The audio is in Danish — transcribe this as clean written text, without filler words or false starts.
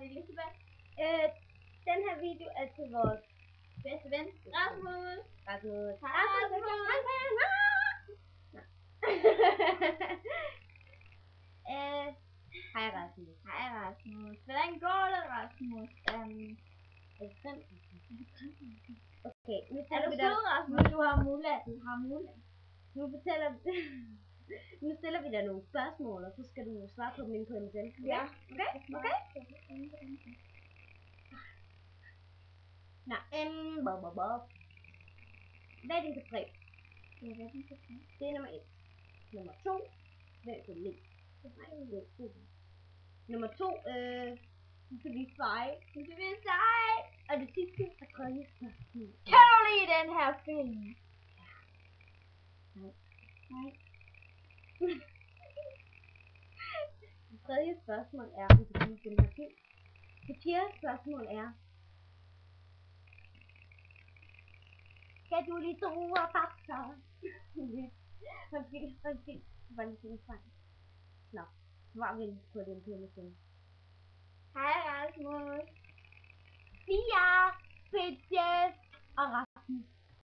navn Elisabeth. Den her video er til vores Bedste ven, Rasmus. Rasmus. Hej Rasmus. Hej Rasmus. Hej Rasmus. Hvordan går det, Rasmus? Er det grimt? Okay, nu Er fortæller du vi sød, dig. Rasmus? Du har mulighed. Nu stiller vi dig nogle spørgsmål, og så skal du svare på dem inde på MSN. Ja. Okay? Nå, hvad er din begreb? Det er nummer 1. Nummer 2. Hvem kan du lide? Nummer 2. Du kan lide fejl. Du vil dig. Og det sidste og tredje spørgsmål. Kan du lide den her film? Nej. Det tredje spørgsmål er, om du kan lide den her film. Det fjerde spørgsmål er, skal du lide store faktor? Undskyld. Det var lidt en fejl. Nå, svar vel på den film. Hej Rasmus. Pia, Bitches og Rasmus.